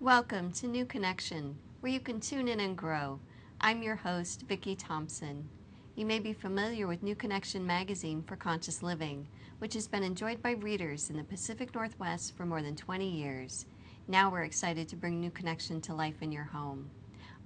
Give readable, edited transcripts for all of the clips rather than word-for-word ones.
Welcome to New Connection, where you can tune in and grow. I'm your host, Vicki Thompson. You may be familiar with New Connection magazine for conscious living, which has been enjoyed by readers in the Pacific Northwest for more than 20 years. Now we're excited to bring New Connection to life in your home.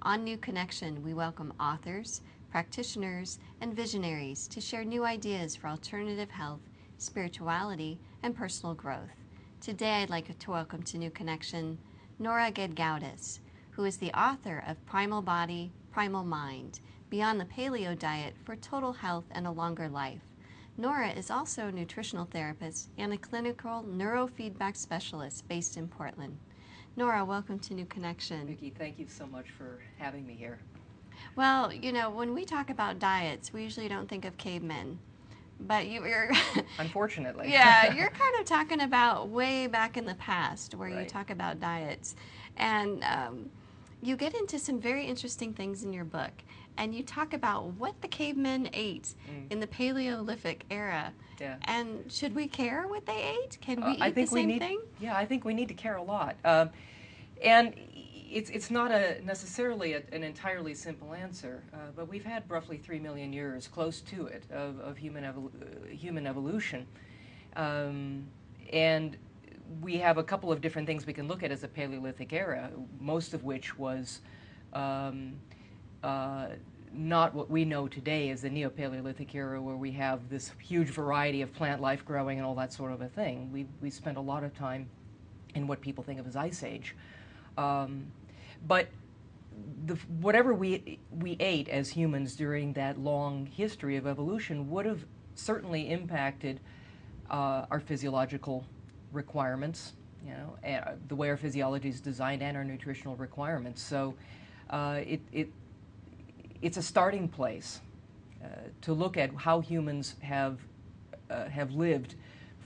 On New Connection, we welcome authors, practitioners, and visionaries to share new ideas for alternative health, spirituality, and personal growth. Today, I'd like to welcome to New Connection Nora Gedgaudas, who is the author of Primal Body, Primal Mind, Beyond the Paleo Diet for Total Health and a Longer Life. Nora is also a nutritional therapist and a clinical neurofeedback specialist based in Portland. Nora, welcome to New Connection. Vicki, thank you so much for having me here. Well, when we talk about diets, we usually don't think of cavemen. But you're Unfortunately. Yeah, you're kind of talking about way back in the past where Right. you talk about diets. And you get into some very interesting things in your book. And you talk about what the cavemen ate in the Paleolithic era. Yeah. And should we care what they ate? Can we I eat the think we same need. thing? Yeah, I think we need to care a lot. And it's not necessarily an entirely simple answer, but we've had roughly 3 million years, close to it, of human evolution. And we have a couple of different things we can look at as a Paleolithic era, most of which was not what we know today as the Neo-Paleolithic era, where we have this huge variety of plant life growing and all that sort of a thing. We spent a lot of time in what people think of as Ice Age. But whatever we ate as humans during that long history of evolution would have certainly impacted our physiological requirements, the way our physiology is designed, and our nutritional requirements. So it's a starting place to look at how humans have lived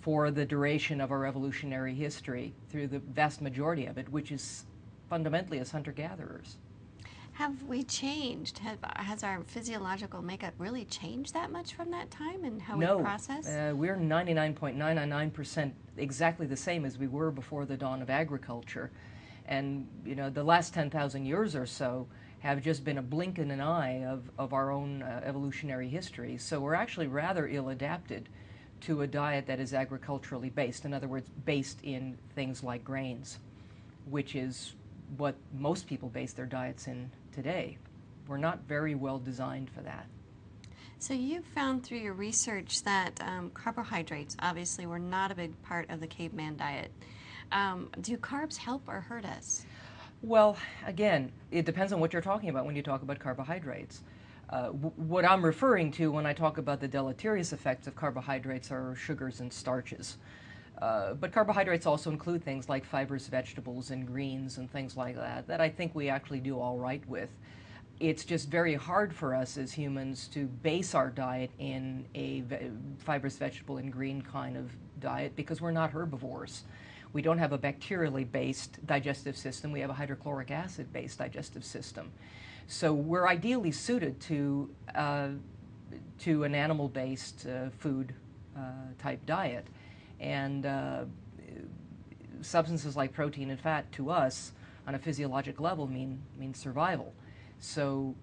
for the duration of our evolutionary history through the vast majority of it, which is fundamentally as hunter-gatherers. Have we changed? Has our physiological makeup really changed that much from that time and how we process? No, we're 99.999% exactly the same as we were before the dawn of agriculture. And the last 10,000 years or so have just been a blink in an eye of our own evolutionary history. So we're actually rather ill-adapted to a diet that is agriculturally based. In other words, based in things like grains, which is what most people base their diets in today. We're not very well designed for that. So you found through your research that carbohydrates obviously were not a big part of the caveman diet. Do carbs help or hurt us? Well, again, it depends on what you're talking about when you talk about carbohydrates. What I'm referring to when I talk about the deleterious effects of carbohydrates are sugars and starches. But carbohydrates also include things like fibers, vegetables, and greens and things like that I think we actually do all right with. It's just very hard for us as humans to base our diet in a fibrous, vegetable, and green kind of diet because we're not herbivores. We don't have a bacterially based digestive system. We have a hydrochloric acid based digestive system. So we're ideally suited to an animal-based food type diet. And substances like protein and fat to us on a physiologic level mean survival. So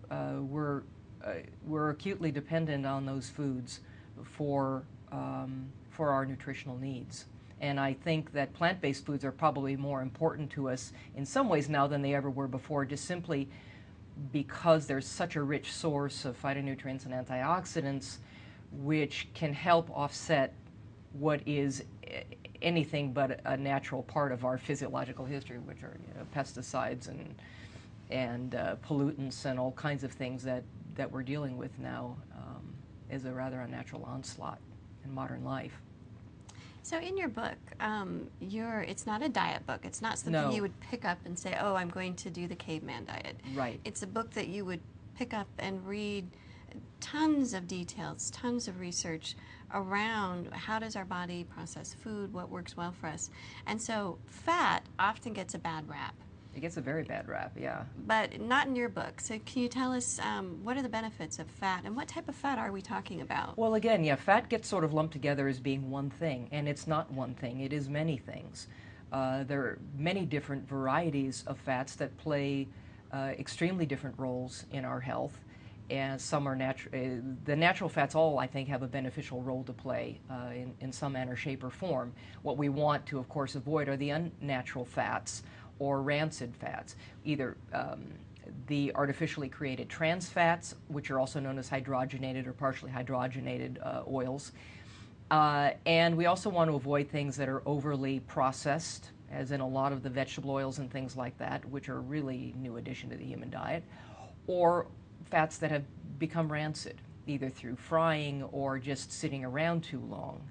we're acutely dependent on those foods for our nutritional needs. And I think that plant-based foods are probably more important to us in some ways now than they ever were before, just simply because there's such a rich source of phytonutrients and antioxidants which can help offset what is anything but a natural part of our physiological history, which are pesticides and pollutants and all kinds of things that we're dealing with now is a rather unnatural onslaught in modern life. So in your book, it's not a diet book. It's not something No. you would pick up and say, oh, I'm going to do the caveman diet. Right. It's a book that you would pick up and read tons of details, tons of research around how does our body process food, what works well for us. And so fat often gets a bad rap. It gets a very bad rap, yeah. But not in your book. So can you tell us what are the benefits of fat and what type of fat are we talking about? Well, again, yeah, fat gets sort of lumped together as being one thing, and it's not one thing. It is many things. There are many different varieties of fats that play extremely different roles in our health, and some are natural. The natural fats all, I think, have a beneficial role to play in some manner, shape, or form. What we want to, of course, avoid are the unnatural fats or rancid fats, either the artificially created trans fats, which are also known as hydrogenated or partially hydrogenated oils. And we also want to avoid things that are overly processed, as in a lot of the vegetable oils and things like that, which are a really new addition to the human diet, or fats that have become rancid, either through frying or just sitting around too long.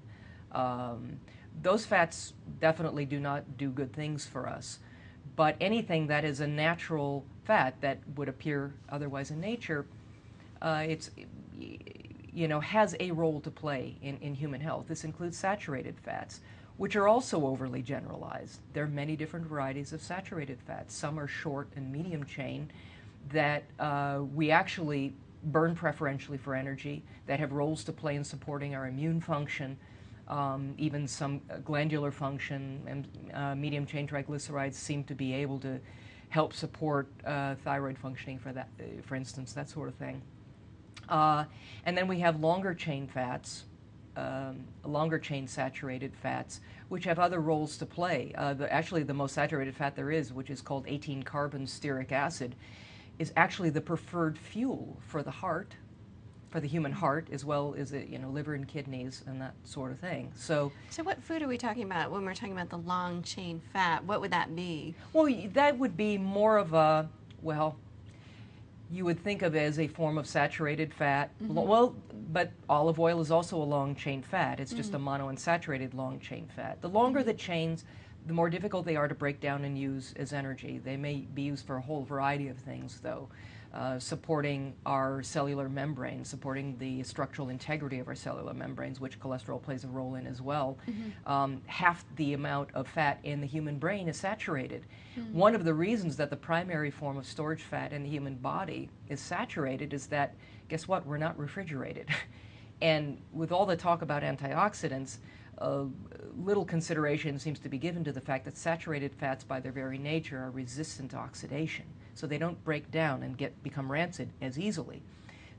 Those fats definitely do not do good things for us. But anything that is a natural fat that would appear otherwise in nature, has a role to play in human health. This includes saturated fats, which are also overly generalized. There are many different varieties of saturated fats. Some are short and medium chain that we actually burn preferentially for energy, that have roles to play in supporting our immune function, even some glandular function, and medium chain triglycerides seem to be able to help support thyroid functioning for that, for instance, that sort of thing. And then we have longer chain fats, longer chain saturated fats, which have other roles to play. Actually, the most saturated fat there is, which is called 18-carbon stearic acid, is actually the preferred fuel for the heart, for the human heart, as well as liver and kidneys and that sort of thing. So what food are we talking about when we're talking about the long chain fat? What would that be? Well, that would be more of a, you would think of it as a form of saturated fat. Mm-hmm. Well, but olive oil is also a long chain fat. It's just a monounsaturated long chain fat. The longer the chains, the more difficult they are to break down and use as energy. They may be used for a whole variety of things, though. Supporting our cellular membranes, supporting the structural integrity of our cellular membranes, which cholesterol plays a role in as well. Half the amount of fat in the human brain is saturated. One of the reasons that the primary form of storage fat in the human body is saturated is that, guess what, we're not refrigerated. And with all the talk about antioxidants, little consideration seems to be given to the fact that saturated fats by their very nature are resistant to oxidation. So they don't break down and become rancid as easily.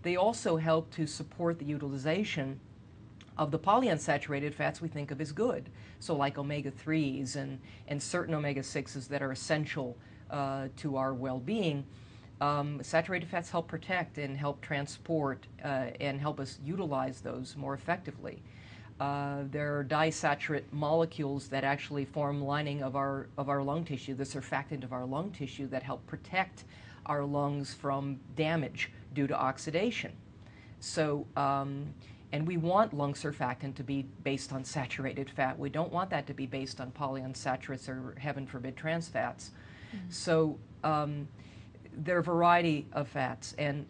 They also help to support the utilization of the polyunsaturated fats we think of as good. So like omega-3s and certain omega-6s that are essential to our well-being. Saturated fats help protect and help transport and help us utilize those more effectively. There are disaturate molecules that actually form lining of our lung tissue, the surfactant of our lung tissue, that help protect our lungs from damage due to oxidation. So, and we want lung surfactant to be based on saturated fat. We don't want that to be based on polyunsaturates or, heaven forbid, trans fats. So there are a variety of fats, and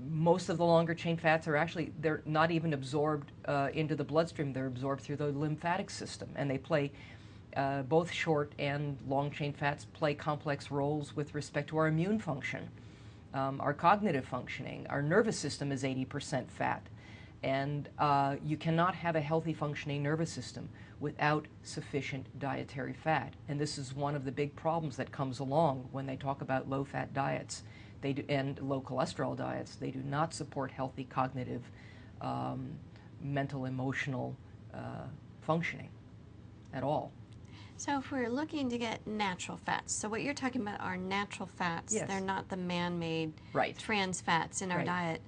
most of the longer chain fats are actually, they're not even absorbed into the bloodstream. They're absorbed through the lymphatic system, and they play, both short and long chain fats play complex roles with respect to our immune function, our cognitive functioning. Our nervous system is 80% fat, and you cannot have a healthy functioning nervous system without sufficient dietary fat. And this is one of the big problems that comes along when they talk about low-fat diets. They do, and low cholesterol diets. They do not support healthy cognitive, mental, emotional functioning at all. So if we're looking to get natural fats, so what you're talking about are natural fats. Yes. They're not the man-made trans fats in our diet.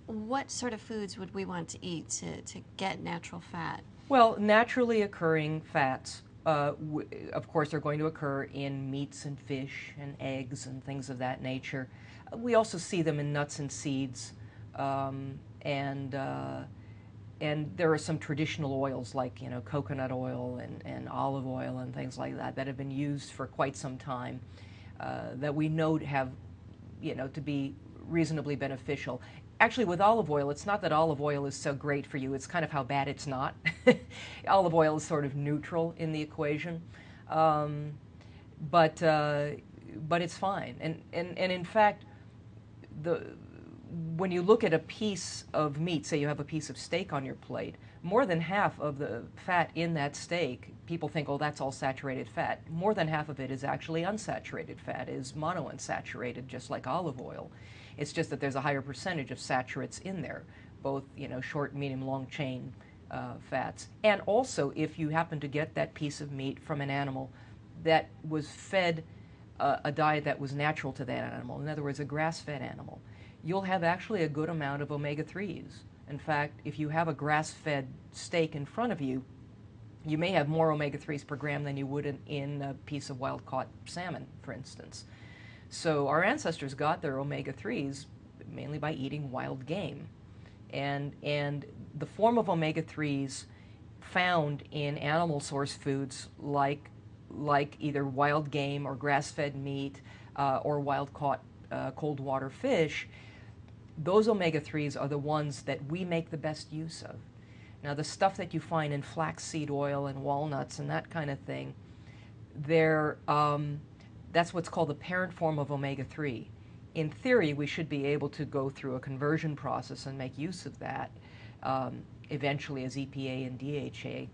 What sort of foods would we want to eat to get natural fat? Well, naturally occurring fats, of course, are going to occur in meats and fish and eggs and things of that nature. We also see them in nuts and seeds, and there are some traditional oils like coconut oil and olive oil and things like that that have been used for quite some time, that we know have to be reasonably beneficial. Actually, with olive oil, it's not that olive oil is so great for you, it's kind of how bad it's not. Olive oil is sort of neutral in the equation, but it's fine. And in fact, when you look at a piece of meat, say you have a piece of steak on your plate, more than half of the fat in that steak, people think, oh, that's all saturated fat. More than half of it is actually unsaturated fat, is monounsaturated, just like olive oil. It's just that there's a higher percentage of saturates in there, both, short, medium, long chain fats. And also, if you happen to get that piece of meat from an animal that was fed a diet that was natural to that animal, in other words, a grass-fed animal, you'll have actually a good amount of omega-3s. In fact, if you have a grass-fed steak in front of you, you may have more omega-3s per gram than you would in a piece of wild-caught salmon, for instance. So our ancestors got their omega-3s mainly by eating wild game. And the form of omega-3s found in animal source foods like either wild game or grass-fed meat or wild-caught cold water fish, those omega-3s are the ones that we make the best use of. Now, the stuff that you find in flaxseed oil and walnuts and that kind of thing, that's what's called the parent form of omega-3. In theory, we should be able to go through a conversion process and make use of that eventually as EPA and DHA.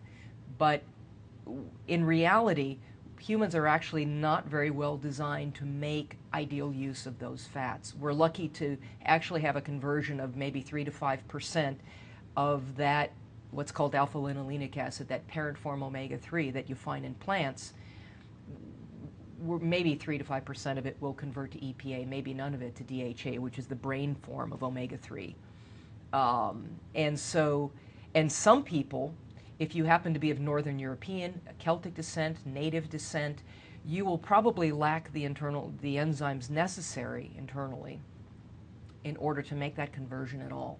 But in reality, humans are actually not very well designed to make ideal use of those fats. We're lucky to actually have a conversion of maybe 3 to 5% of that, what's called alpha-linolenic acid, that parent form omega-3 that you find in plants. Maybe 3 to 5% of it will convert to EPA, maybe none of it to DHA, which is the brain form of omega-3. And some people, if you happen to be of Northern European, Celtic descent, native descent, you will probably lack the enzymes necessary internally in order to make that conversion at all.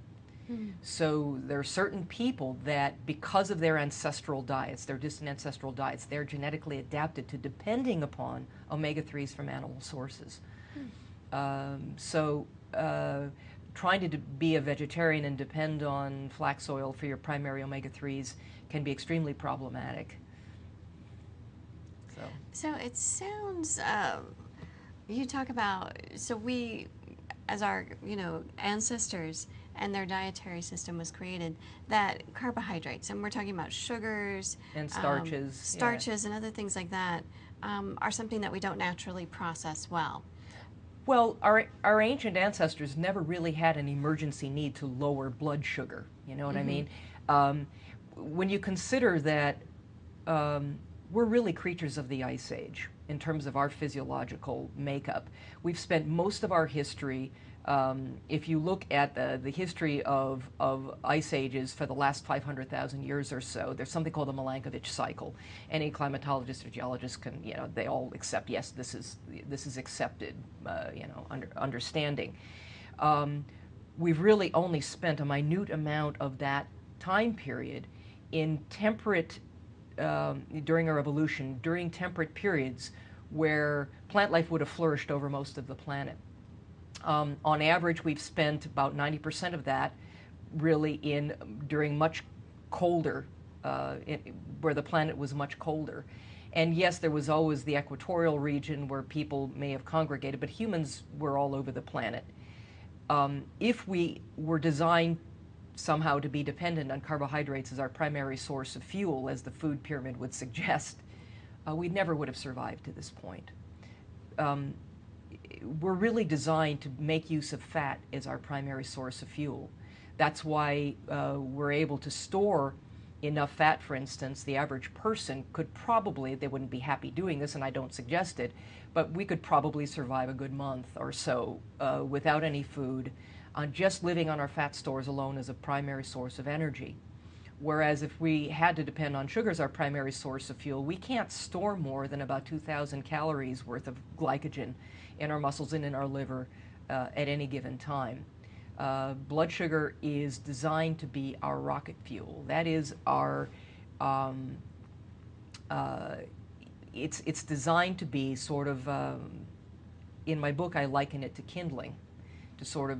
So there are certain people that, because of their ancestral diets, their distant ancestral diets, they're genetically adapted to depending upon omega-3s from animal sources. Trying to be a vegetarian and depend on flax oil for your primary omega-3s can be extremely problematic. So it sounds, you talk about, so we, as our, ancestors and their dietary system was created, that carbohydrates, and we're talking about sugars and starches, and other things like that, are something that we don't naturally process well. Well, our ancient ancestors never really had an emergency need to lower blood sugar. You know what I mean? When you consider that we're really creatures of the Ice Age in terms of our physiological makeup, we've spent most of our history, if you look at the history of ice ages for the last 500,000 years or so, there's something called the Milankovitch cycle. Any climatologist or geologist can, they all accept, yes, this is accepted, understanding. We've really only spent a minute amount of that time period in temperate, during our evolution, during temperate periods where plant life would have flourished over most of the planet. On average, we've spent about 90% of that really during much colder, where the planet was much colder. And yes, there was always the equatorial region where people may have congregated, but humans were all over the planet. If we were designed somehow to be dependent on carbohydrates as our primary source of fuel, as the food pyramid would suggest, we never would have survived to this point. We're really designed to make use of fat as our primary source of fuel. That's why we're able to store enough fat, for instance. The average person could probably, they wouldn't be happy doing this, and I don't suggest it, but we could probably survive a good month or so without any food, just living on our fat stores alone as a primary source of energy. Whereas if we had to depend on sugar as our primary source of fuel, we can't store more than about 2,000 calories worth of glycogen in our muscles and in our liver at any given time. Blood sugar is designed to be our rocket fuel. That is our, it's designed to be sort of, in my book I liken it to kindling, to sort of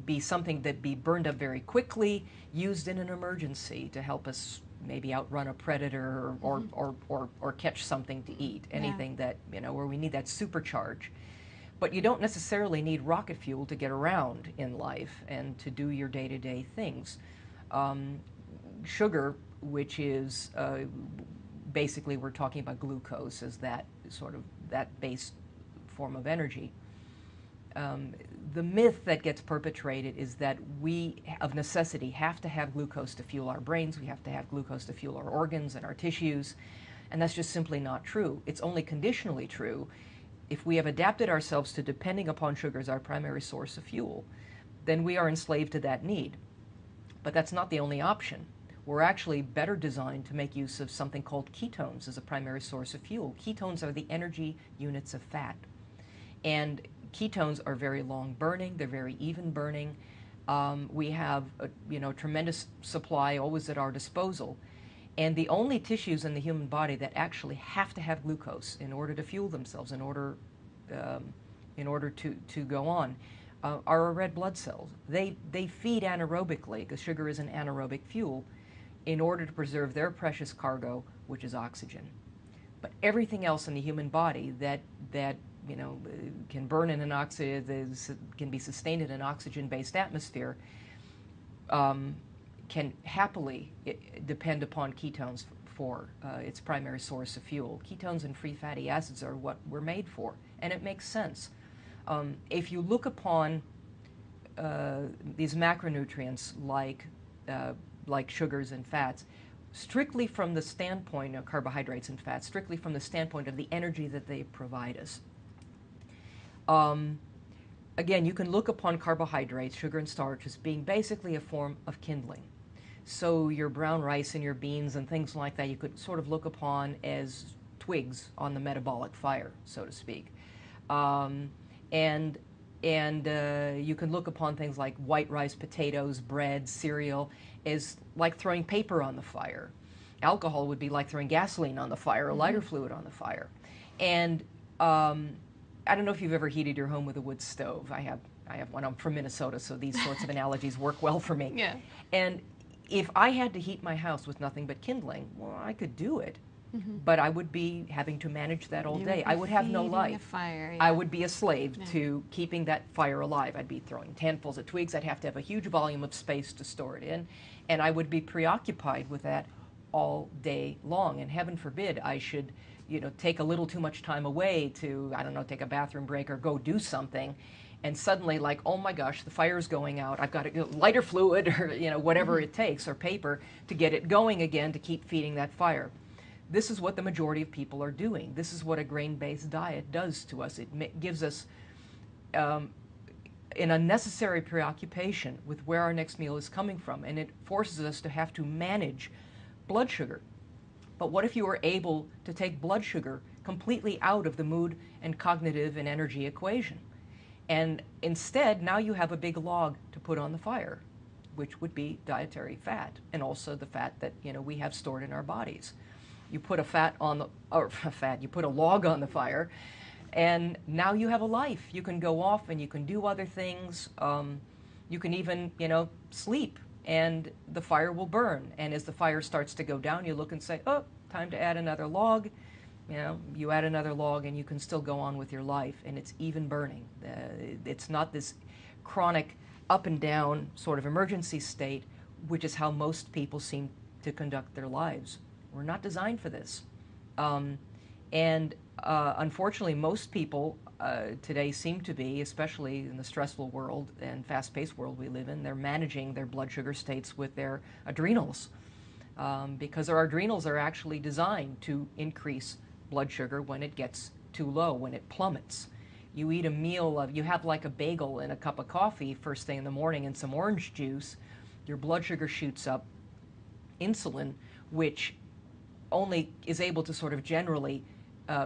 be something that be burned up very quickly, used in an emergency to help us maybe outrun a predator or catch something to eat, anything that, where we need that supercharge. But you don't necessarily need rocket fuel to get around in life and to do your day-to-day things. sugar, which is basically we're talking about glucose as that sort of that base form of energy. The myth that gets perpetrated is that we, of necessity, have to have glucose to fuel our brains, we have to have glucose to fuel our organs and our tissues, and that's just simply not true. It's only conditionally true if we have adapted ourselves to depending upon sugar as our primary source of fuel. Then we are enslaved to that need. But that's not the only option. We're actually better designed to make use of something called ketones as a primary source of fuel. Ketones are the energy units of fat. And ketones are very long burning, they're very even burning. We have a tremendous supply always at our disposal. And the only tissues in the human body that actually have to have glucose in order to fuel themselves, in order to go on, are our red blood cells. They feed anaerobically, because sugar is an anaerobic fuel, in order to preserve their precious cargo, which is oxygen. But everything else in the human body that can burn in an can be sustained in an oxygen-based atmosphere, can happily depend upon ketones for its primary source of fuel. Ketones and free fatty acids are what we're made for, and it makes sense. If you look upon these macronutrients like sugars and fats, strictly from the standpoint of carbohydrates and fats, strictly from the standpoint of the energy that they provide us. Again, you can look upon carbohydrates, sugar and starch, as being basically a form of kindling. So your brown rice and your beans and things like that, you could sort of look upon as twigs on the metabolic fire, so to speak. And you can look upon things like white rice, potatoes, bread, cereal as like throwing paper on the fire. Alcohol would be like throwing gasoline on the fire or lighter fluid on the fire. And I don't know if you've ever heated your home with a wood stove. I have one. I'm from Minnesota, so these sorts of analogies work well for me. Yeah. And if I had to heat my house with nothing but kindling, well, I could do it. But I would be having to manage that all day. I would have no life. Fire, I would be a slave to keeping that fire alive. I'd be throwing handfuls of twigs. I'd have to have a huge volume of space to store it in. And I would be preoccupied with that all day long. And heaven forbid I should, take a little too much time away to, I don't know, take a bathroom break or go do something. And suddenly, like, oh my gosh, the fire's going out. I've got to lighter fluid or, whatever it takes, or paper to get it going again to keep feeding that fire. This is what the majority of people are doing. This is what a grain-based diet does to us. It gives us an unnecessary preoccupation with where our next meal is coming from, and it forces us to have to manage blood sugar. But what if you were able to take blood sugar completely out of the mood and cognitive and energy equation? And instead, now you have a big log to put on the fire, which would be dietary fat, and also the fat that we have stored in our bodies. You put you put a log on the fire, and now you have a life. You can go off and you can do other things. You can even, sleep, and the fire will burn. And as the fire starts to go down, you look and say, oh, time to add another log. You add another log, and you can still go on with your life, and it's even burning. It's not this chronic up and down sort of emergency state, which is how most people seem to conduct their lives. We're not designed for this. Unfortunately, most people today seem to be, especially in the stressful world and fast-paced world we live in, they're managing their blood sugar states with their adrenals, because our adrenals are actually designed to increase blood sugar when it gets too low, when it plummets. You eat a meal you have like a bagel and a cup of coffee first thing in the morning and some orange juice, your blood sugar shoots up. Insulin, which only is able to sort of generally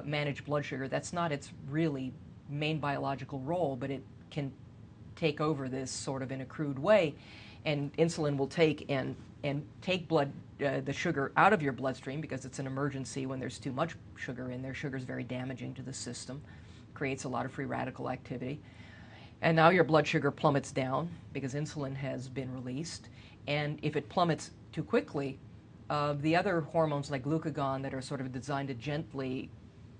manage blood sugar. That's not its really main biological role, but it can take over this sort of in a crude way. And insulin will take the sugar out of your bloodstream because it's an emergency when there's too much sugar in there. Sugar is very damaging to the system, creates a lot of free radical activity. And now your blood sugar plummets down because insulin has been released. And if it plummets too quickly, the other hormones like glucagon that are sort of designed to gently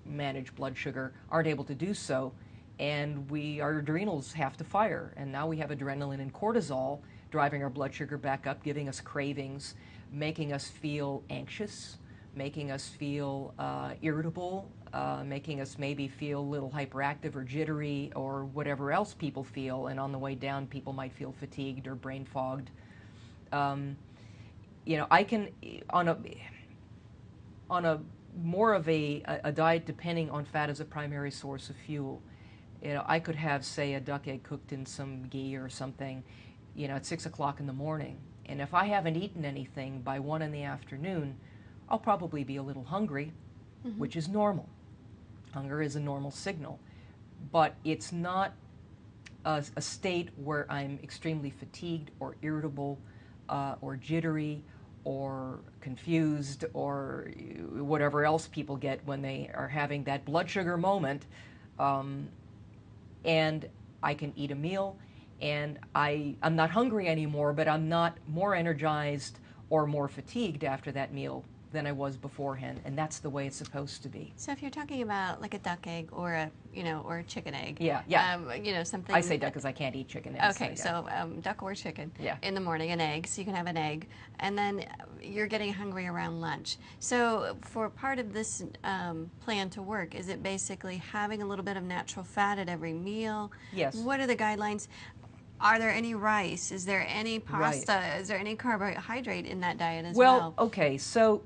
manage blood sugar aren't able to do so, and our adrenals have to fire. And now we have adrenaline and cortisol driving our blood sugar back up, giving us cravings, making us feel anxious, making us feel irritable, making us maybe feel a little hyperactive or jittery or whatever else people feel. And on the way down, people might feel fatigued or brain fogged. You know, I can, on a more of a diet depending on fat as a primary source of fuel, you know, I could have, say, a duck egg cooked in some ghee or something, you know, at 6 o'clock in the morning. And if I haven't eaten anything by 1 in the afternoon, I'll probably be a little hungry, which is normal. Hunger is a normal signal. But it's not a state where I'm extremely fatigued or irritable or jittery or confused or whatever else people get when they are having that blood sugar moment. And I can eat a meal, and I'm not hungry anymore, but I'm not more energized or more fatigued after that meal than I was beforehand, and that's the way it's supposed to be. So if you're talking about like a duck egg or a, you know, or a chicken egg, yeah, you know, something. I say duck because I can't eat chicken eggs. Okay, so duck or chicken. Yeah. In the morning, an egg, so you can have an egg, and then you're getting hungry around lunch. So for part of this plan to work, is it basically having a little bit of natural fat at every meal? Yes. What are the guidelines? Are there any rice? Is there any pasta? Right. Is there any carbohydrate in that diet as well? Well, okay, so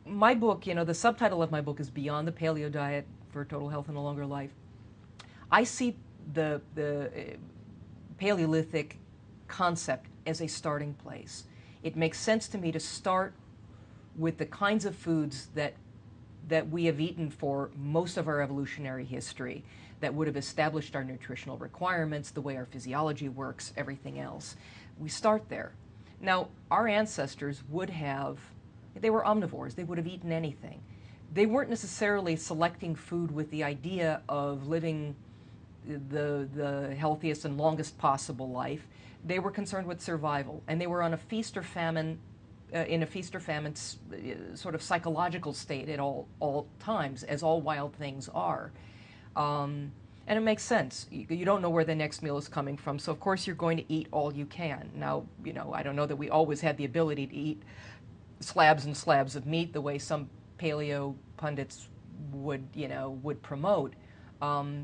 my book, you know, the subtitle of my book is Beyond the Paleo Diet for Total Health and a Longer Life. I see the Paleolithic concept as a starting place. It makes sense to me to start with the kinds of foods that we have eaten for most of our evolutionary history, that would have established our nutritional requirements, the way our physiology works, everything else. We start there. Now, our ancestors would have, they were omnivores, they would have eaten anything. They weren't necessarily selecting food with the idea of living the healthiest and longest possible life. They were concerned with survival, and they were on a feast or famine, in a feast or famine sort of psychological state at all times, as all wild things are. And it makes sense. You don't know where the next meal is coming from, so of course you're going to eat all you can. Now, you know, I don't know that we always had the ability to eat slabs and slabs of meat the way some paleo pundits would promote,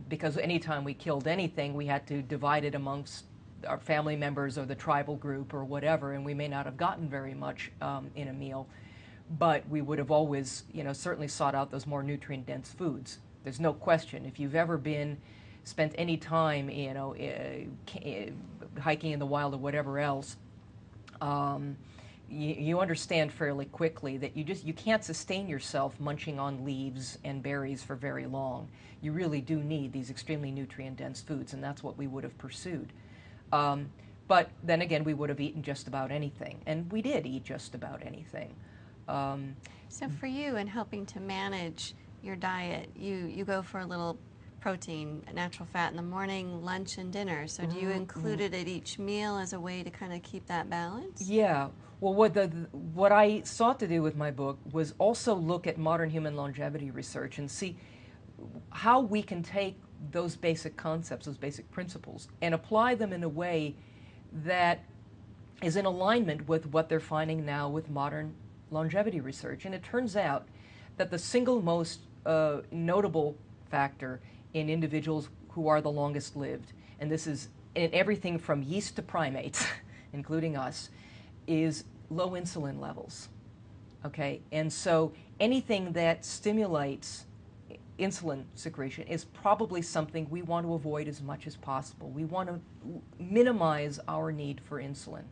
because anytime we killed anything, we had to divide it amongst our family members or the tribal group or whatever, and we may not have gotten very much in a meal, but we would have always, you know, certainly sought out those more nutrient-dense foods. There's no question. If you've ever spent any time, you know, hiking in the wild or whatever else, you understand fairly quickly that you can't sustain yourself munching on leaves and berries for very long. You really do need these extremely nutrient-dense foods, and that's what we would have pursued. But then again, we would have eaten just about anything, and we did eat just about anything. So for you, in helping to manage your diet, you go for a little protein, natural fat in the morning, lunch, and dinner. So do you include it at each meal as a way to kind of keep that balance? Yeah. Well, what I sought to do with my book was also look at modern human longevity research and see how we can take those basic concepts, those basic principles, and apply them in a way that is in alignment with what they're finding now with modern longevity research. And it turns out that the single most notable factor in individuals who are the longest lived, and this is in everything from yeast to primates, including us, is low insulin levels. Okay, and so anything that stimulates insulin secretion is probably something we want to avoid as much as possible. We want to minimize our need for insulin.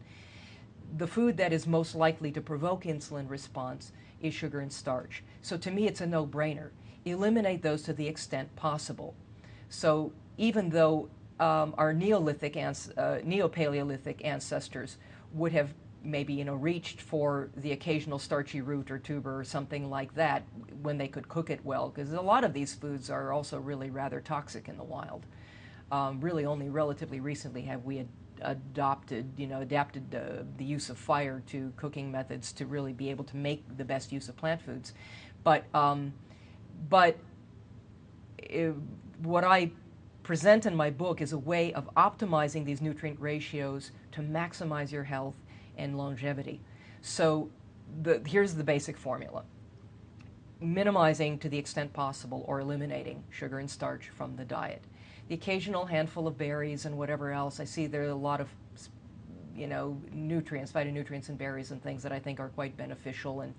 The food that is most likely to provoke insulin response is sugar and starch. So to me, it's a no-brainer. Eliminate those to the extent possible. So even though our Neo-Paleolithic ancestors would have maybe reached for the occasional starchy root or tuber or something like that when they could cook it well, because a lot of these foods are also really rather toxic in the wild. Really only relatively recently have we adapted the use of fire to cooking methods to really be able to make the best use of plant foods. But what I present in my book is a way of optimizing these nutrient ratios to maximize your health and longevity. So here's the basic formula. Minimizing to the extent possible or eliminating sugar and starch from the diet. The occasional handful of berries and whatever else, I see there are a lot of nutrients, phytonutrients in berries and things that I think are quite beneficial, and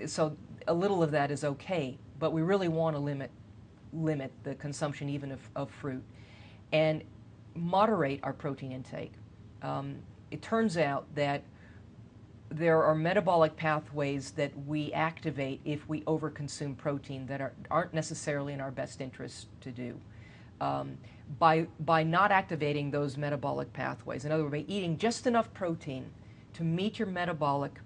so a little of that is okay, but we really want to limit the consumption even of fruit and moderate our protein intake. It turns out that there are metabolic pathways that we activate if we overconsume protein that aren't necessarily in our best interest to do. By not activating those metabolic pathways, in other words, by eating just enough protein to meet your metabolic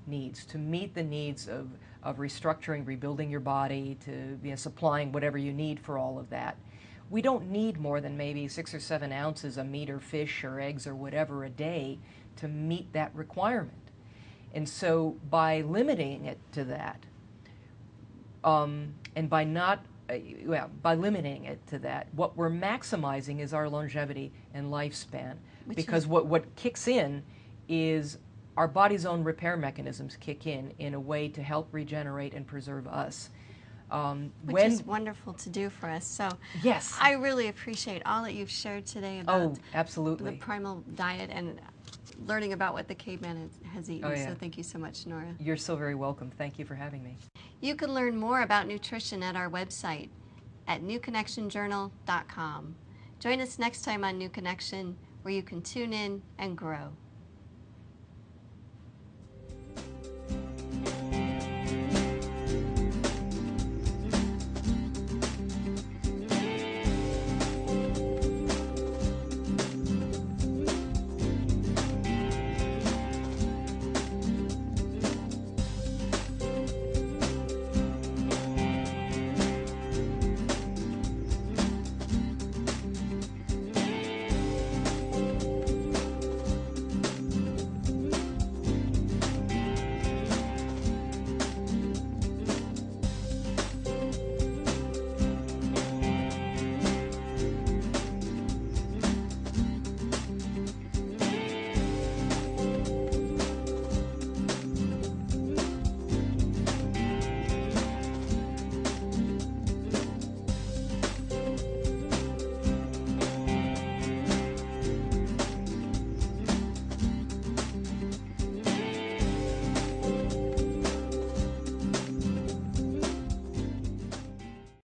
needs, to meet the needs of restructuring, rebuilding your body, to supplying whatever you need for all of that. We don't need more than maybe 6 or 7 ounces of meat or fish or eggs or whatever a day to meet that requirement. And so by limiting it to that, and by limiting it to that, what we're maximizing is our longevity and lifespan. Because what kicks in is our body's own repair mechanisms kick in a way to help regenerate and preserve us. Which is wonderful to do for us. So yes, I really appreciate all that you've shared today about absolutely. the primal diet and learning about what the caveman has eaten. So thank you so much, Nora. You're so very welcome. Thank you for having me. You can learn more about nutrition at our website at newconnectionjournal.com. Join us next time on New Connection, where you can tune in and grow.